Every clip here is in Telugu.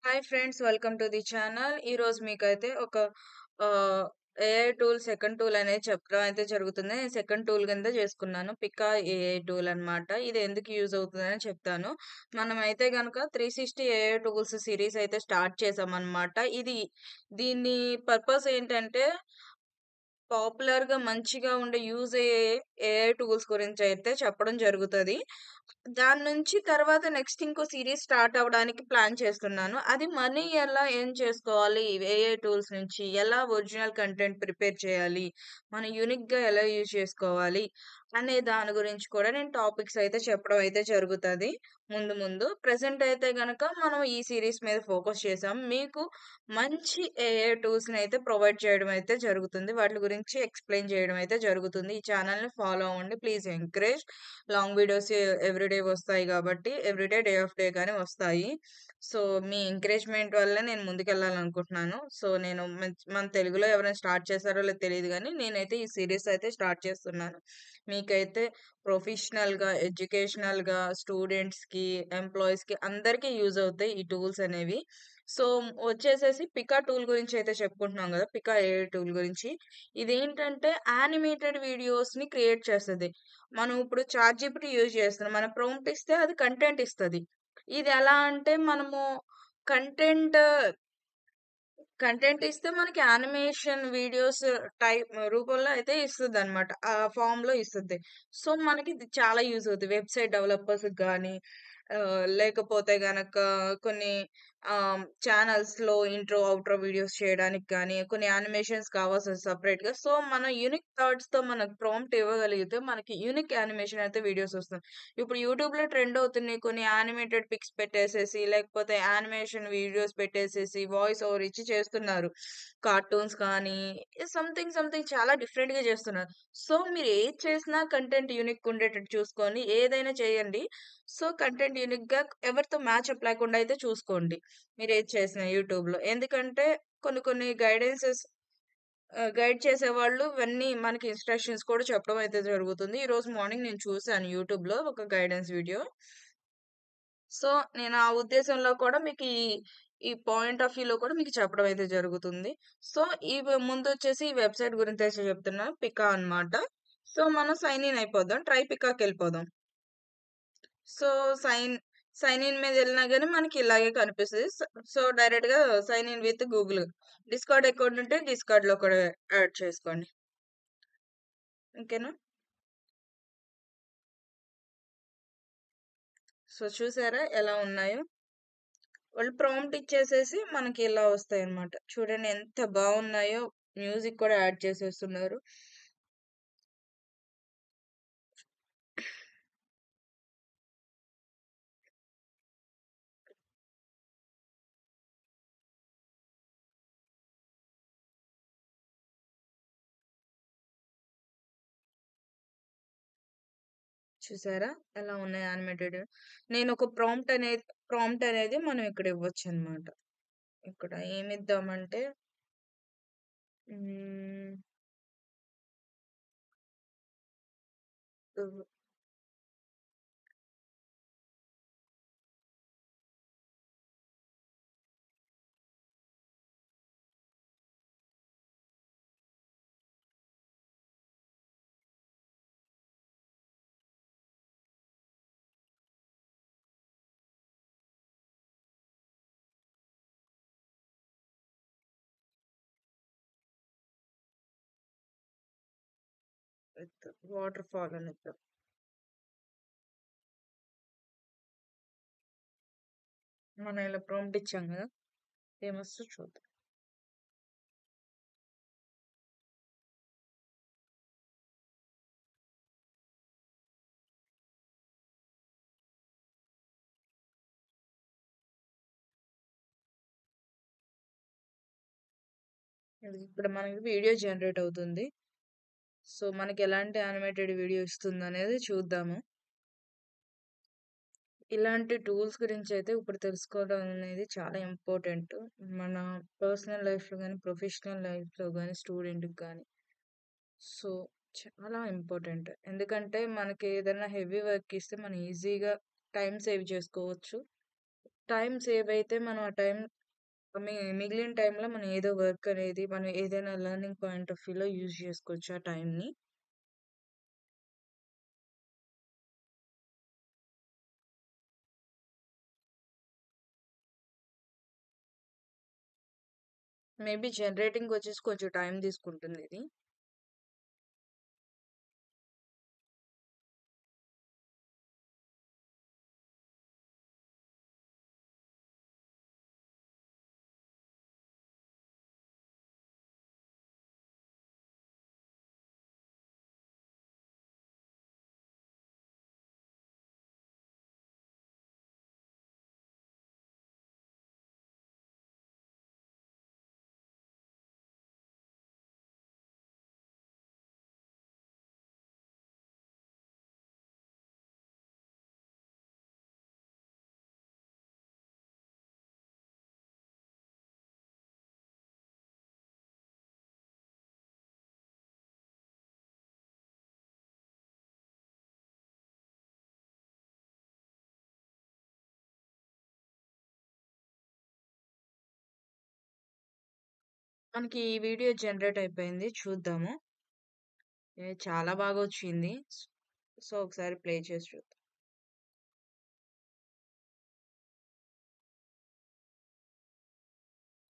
Hi friends, welcome to the channel. ఈరోజు మీకైతే ఒక ఆహ్, ఏఐ టూల్, సెకండ్ టూల్ అనేది చెప్పడం అయితే జరుగుతుంది. నేను సెకండ్ టూల్ కింద చేసుకున్నాను. పికా ఏఐ టూల్ అన్నమాట. ఇది ఎందుకు యూజ్ అవుతుందని చెప్తాను. మనమైతే గనక 360 ఏఐ టూల్స్ సిరీస్ అయితే స్టార్ట్ చేశామన్నమాట. దీని పర్పస్ ఏంటంటే పాపులర్‌గా మంచిగా ఉండే యూజ్ అయ్యే ఏఐ టూల్స్ గురించయితే చెప్పడం జరుగుతది. దాని నుంచి తర్వాత నెక్స్ట్ ఇంకో సీరీస్ స్టార్ట్ అవ్వడానికి ప్లాన్ చేస్తున్నాను. అది మనీ ఎలా ఎర్న్ చేసుకోవాలి, ఏఐ టూల్స్ నుంచి ఎలా ఒరిజినల్ కంటెంట్ ప్రిపేర్ చేయాలి, మనం యూనిక్‌గా ఎలా యూజ్ చేసుకోవాలి అనే దాని గురించి కూడా నేను టాపిక్స్ అయితే చెప్పడం అయితే జరుగుతది ముందు ముందు. ప్రెజెంట్ అయితే గనక మనం ఈ సీరీస్ మీద ఫోకస్ చేసాం. మీకు మంచి ఏఐ టూల్స్‌నైతే ప్రొవైడ్ చేయడం అయితే జరుగుతుంది. వాటి గురించి ఎక్స్‌ప్లెయిన్ చేయడం అయితే జరుగుతుంది. ఈ ఛానెల్‌ని ఫాలో అవ్వండి. Please encourage. Long videos everyday వస్తాయి గాబట్టి, ఎవ్రీడే డే ఆఫ్ డే గాని వస్తాయి. సో, మీ ఎంకరేజ్‌మెంట్ వల్లే నేను ముందుకెళ్ళాలనుకుంటున్నాను. సో, నేను మన తెలుగులో ఎవరైనా స్టార్ట్ చేశారో లేదో తెలీదు గానీ, నేనైతే ఈ సీరీస్ అయితే స్టార్ట్ చేస్తున్నాను. మీకైతే ప్రొఫెషనల్‌గా, ఎడ్యుకేషనల్‌గా, స్టూడెంట్స్‌కి, ఎంప్లాయీస్‌కి అందరికీ యూజ్ అవుతాయి ఈ టూల్స్ అనేవి. సో, వచ్చేసేసి పికా టూల్ గురించయితే చెప్పుకుంటున్నాం గదా! పికా ఏఐ టూల్ గురించి. ఇదేంటంటే యానిమేటెడ్ వీడియోస్‌ని క్రియేట్ చేస్తది. మనం ఇప్పుడు చాట్‌జీపీటీ యూజ్ చేస్తున్నాం. మనం ప్రాంప్ట్ ఇస్తే అది కంటెంట్ ఇస్తది. ఇదెలా అంటే మనము కంటెంట్ కంటెంట్ ఇస్తే మనకి యానిమేషన్ వీడియోస్ రూపంలో అయితే ఇస్తదనమాట. ఆ ఫార్మ్‌లో ఇస్తది. సో, మనకి ఇది చాలా యూజ్ అవుద్ది. వెబ్‌సైట్ డెవలపర్స్‌కి గానీ, లేకపోతే గనక కొన్ని ఛానల్స్‌లో ఇంట్రో, ఔట్రో వీడియోస్ చేయడానికి గానీ, కొన్ని యానిమేషన్స్ కావాల్సి సెపరేట్‌గా. సో, మన యూనిక్ థాట్స్‌తో మనకు ప్రాంప్ట్ ఇవ్వగలిగితే మనకి యూనిక్ యానిమేషన్ అయితే వీడియోస్ వస్తుంది. ఇప్పుడు యూట్యూబ్‌లో ట్రెండ్ అవుతున్నాయి. కొన్ని యానిమేటెడ్ పిక్స్ పెట్టేసేసి, లేకపోతే యానిమేషన్ వీడియోస్ పెట్టేసేసి, వాయిస్ ఓవర్ ఇచ్చి చేస్తున్నారు. కార్టూన్స్ కానీ, సంథింగ్ చాలా డిఫరెంట్‌గా చేస్తున్నారు. సో, మీరు ఏది చేసినా కంటెంట్ యూనిక్ ఉండేటట్టు చూసుకొని ఏదైనా చేయండి. సో, కంటెంట్ యూనిక్‌గా ఎవరితో మ్యాచప్ లేకుండా అయితే చూసుకోండి. మీరేది చేసినా యూట్యూబ్‌లో. ఎందుకంటే కొన్ని కొన్ని గైడ్ చేసేవాళ్ళు ఇవన్నీ మనకి ఇన్‌స్ట్రక్షన్స్ కూడా చెప్పడం అయితే జరుగుతుంది. ఈరోజు మార్నింగ్ నేను చూసాను యూట్యూబ్‌లో ఒక గైడెన్స్ వీడియో. సో, నేను ఆ ఉద్దేశంలో కూడా ఈ పాయింట్ ఆఫ్ వ్యూలో కూడా మీకు చెప్పడం అయితే జరుగుతుంది. సో, ముందొచ్చేసి ఈ వెబ్‌సైట్ గురించయితే చెప్తున్నా. పికా అన్నమాట. సో, మనం సైన్ ఇన్ అయిపోదాం. ట్రై పికాకెళ్ళిపోదాం. సో, సైన్ ఇన్ మీదెళ్ళినా గాని మనకి ఇలాగే కనిపిస్తది. సో, డైరెక్ట్‌గా sign in with Google. Discord account ఉంటే డిస్కార్డ్‌లో కూడా యాడ్ చేసుకోండి. ఓకేనా? సో, చూసారా ఎలా ఉన్నాయో? వాళ్ళు ప్రాంప్ట్ ఇచ్చేసేసి మనకి ఇలా వస్తాయన్నమాట. చూడండి ఎంత బావున్నాయో. మ్యూజిక్ కూడా యాడ్ చేసేస్తున్నారు. చూసారా? ఎలా ఉన్నాయి యానిమేటెడ్. నేనొక ప్రాంప్ట్ అనేది మనం ఇక్కడ ఇవ్వొచ్చన్నమాట. ఇక్కడ ఏమిద్దామంటే హ్మ్. విత్ వాటర్ ఫాల్ అనిద్దాం. మనం ఇలా ప్రాంప్ట్ ఇచ్చాం గదా! ఏమొస్తదో చూద్దాం. ఇది ఇప్పుడు మనకి వీడియో జనరేట్ అవుతుంది. సో, మనకి ఎలాంటి యానిమేటెడ్ వీడియో ఇస్తుందనేది చూద్దాము. ఇలాంటి టూల్స్ గురించయితే ఇప్పుడు తెలుసుకోవడం అనేది చాలా ఇంపార్టెంట్. మన పర్సనల్ లైఫ్‌లో గాని, ప్రొఫెషనల్ లైఫ్‌లో గాని, స్టూడెంట్‌కి గాని. సో, చాలా ఇంపార్టెంట్. ఎందుకంటే మనకి ఏదైనా హెవీ వర్క్ ఇస్తే మనం ఈజీగా టైమ్ సేవ్ చేసుకోవచ్చు. టైమ్ సేవ్ అయితే మనం ఆ టైం మిగిలిన టైంలో మనం ఏదో వర్క్ అనేది మనం ఏదైనా లెర్నింగ్ పాయింట్ ఆఫ్ వ్యూలో యూజ్ చేసుకోవచ్చు ఆ టైంని. మేబీ జనరేటింగ్ వచ్చేసి కొంచెం టైం తీసుకుంటుంది ఇది. మనకి ఈ వీడియో జనరేట్ అయిపోయింది. చూద్దాము. చాలా బాగా వచ్చింది. సో ఒకసారి ప్లే చేసి చూద్దాం.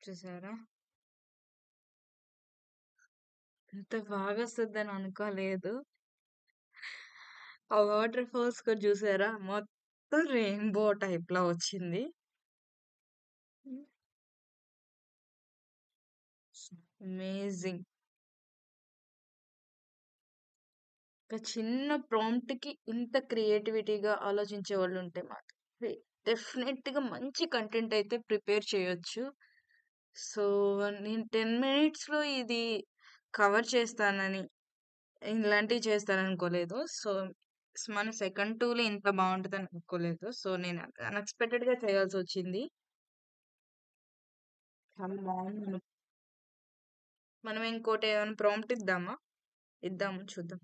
చూసారా? ఇంత బాగా వస్తదని అనుకోలేదు. ఆ వాటర్ ఫాల్స్ కూడా చూసారా? మొత్తం రెయిన్‌బో టైప్‌లో వచ్చింది. అమేజింగ్. ఒక చిన్న ప్రాంప్ట్‌కి ఇంత క్రియేటివిటీగా ఆలోచించే వాళ్ళుంటే మాత్రం డెఫినెట్‌గా మంచి కంటెంట్ అయితే ప్రిపేర్ చేయొచ్చు. సో, నేను 10 మినిట్స్‌లో ఇది కవర్ చేస్తానని, ఇలాంటివి చేస్తాననుకోలేదు. సో, మన సెకండ్ టూలే ఇంత బావుంటదని అనుకోలేదు. సో, నేను అన్‌ఎక్స్‌పెక్టెడ్‌గా చేయాల్సొచ్చింది. చాలా బావుంది. మనం ఇంకోటి ఏమైనా ప్రాంప్ట్ ఇద్దామా? ఇద్దాము చూద్దాం.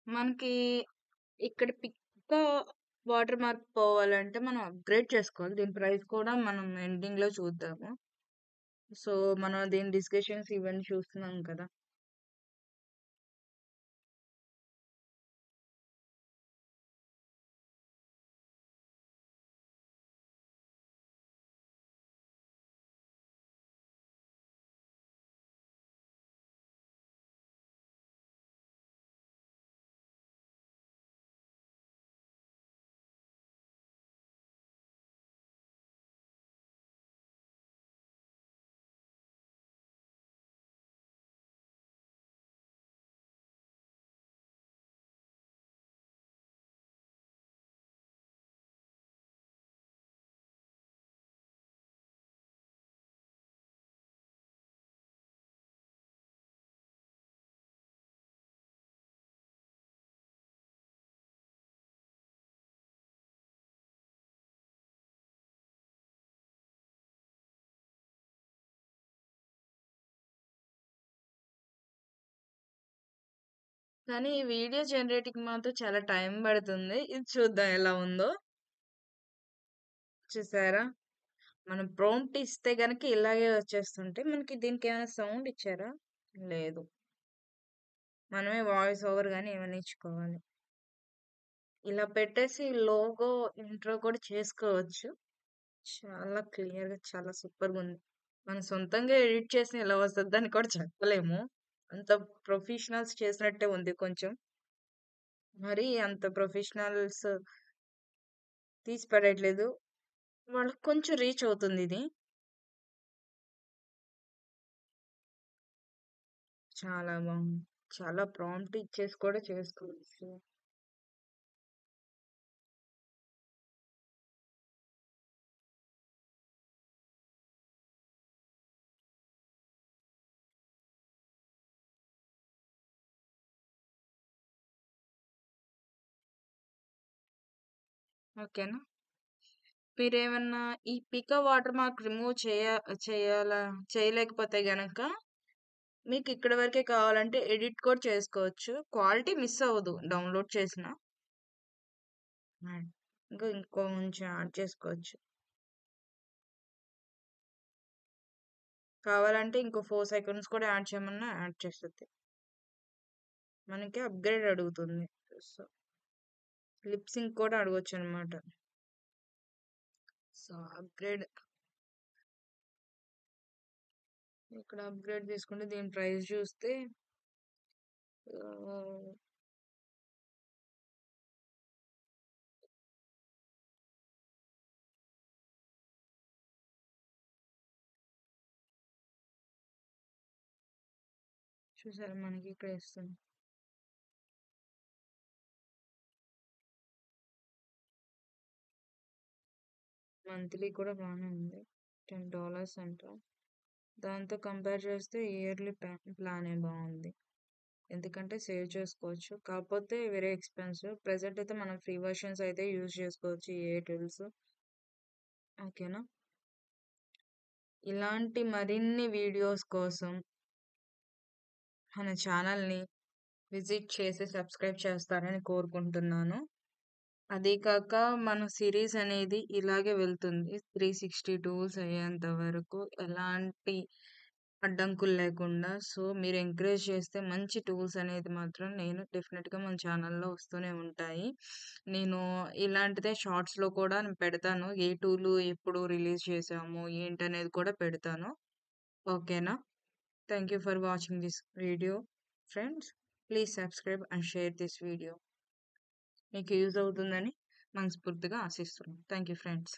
మనకి ఇక్కడ పిక్‌గా వాటర్ మార్క్ పోవాలంటే మనం అప్‌గ్రేడ్ చేసుకోవాలి. దీని ప్రైస్ కూడా మనం ఎండింగ్‌లో చూద్దాము. సో, మనం దీని డిస్కషన్స్ ఇవన్నీ చూస్తున్నాం కదా! కానీ ఈ వీడియో జనరేటింగ్‌కి మాత్రం చాలా టైం పడుతుంది. ఇది చూద్దాం ఎలా ఉందో. చూసారా? మనం ప్రాంప్ట్ ఇస్తే గనక ఇలాగే వచ్చేస్తుంటే మనకి దీనికేమైనా సౌండ్ ఇచ్చారా? లేదు. మనమే వాయిస్ ఓవర్ గాని ఏమైనా ఇచ్చుకోవాలి. ఇలా పెట్టేసి లోగో, ఇంట్రో కూడా చేసుకోవచ్చు. చాలా క్లియర్‌గా చాలా సూపర్‌గుంది. మనం సొంతంగా ఎడిట్ చేసి ఇలా వస్తదని కూడా చెప్పలేము. అంత ప్రొఫెషనల్స్ చేసినట్టే ఉంది కొంచెం. మరి అంత ప్రొఫెషనల్స్ తీసి పడేయట్లేదు. వాళ్ళకి కొంచెం రీచ్ అవుతుందిది. చాలా బాగుంది. చాలా ప్రాంప్ట్ ఇచ్చేసి కూడా చేసుకోవచ్చు. ఓకేనా? మీరేమన్నా ఈ పికా వాటర్ మార్క్ రిమూవ్ చేయాలా చేయలేకపోతే గనక మీకు ఇక్కడి వరకే కావాలంటే ఎడిట్ కూడా చేసుకోవచ్చు. క్వాలిటీ మిస్ అవ్వదు డౌన్‌లోడ్ చేసినా. ఇంకా ఇంకొంచెం యాడ్ చేసుకోవచ్చు. కావాలంటే ఇంకో 4 సెకండ్స్ కూడా యాడ్ చేయమన్నా యాడ్ చేస్తది. మనకి అప్‌గ్రేడ్ అడుగుతుంది. సో, లిప్ సింక్ కూడా అడగొచ్చనమాట. సో, అప్‌గ్రేడ్ ఇక్కడ అప్‌గ్రేడ్ తీసుకుంటే దీని ప్రైస్ చూస్తే ఆహ్, చూసారా మనకి ఇక్కడ ఇస్తుంది. మంత్లీ కూడా బానే ఉంది. $10 అంట. దాంతో కంపేర్ చేస్తే ఇయర్లీ ప్లానే బావుంది. ఎందుకంటే సేవ్ చేసుకోవచ్చు. కాకపోతే వెరీ ఎక్స్‌పెన్సివ్. ప్రెజెంట్ అయితే మనం ఫ్రీ వెర్షన్స్ అయితే యూజ్ చేసుకోవచ్చు ఈ ఏఐ టూల్స్. ఓకేనా? ఇలాంటి మరిన్ని వీడియోస్ కోసం మన ఛానల్‌ని విజిట్ చేసి సబ్స్క్రైబ్ చేస్తారని కోరుకుంటున్నాను. అదీ కాక మన సిరీస్ అనేది ఇలాగే వెళ్తుంది. 360 టూల్స్ అయ్యేంత వరకు ఎలాంటి అడ్డంకులు లేకుండా. సో, మీరు ఎంకరేజ్ చేస్తే మంచి టూల్స్ అనేది మాత్రం నేను డెఫినిట్‌గా మన ఛానల్‌లో వస్తూనే ఉంటాయి. నేను ఇలాంటిదే షార్ట్స్‌లో కూడా నేను పెడతాను. ఏ టూలు ఎప్పుడు రిలీజ్ చేశాము, ఏంటనేది కూడా పెడతాను. ఓకేనా? Thank you for watching this video friends. Please subscribe and share this video. మీకు యూజ్ అవుతుందని మనస్ఫూర్తిగా ఆశిస్తున్నాను. Thank you friends.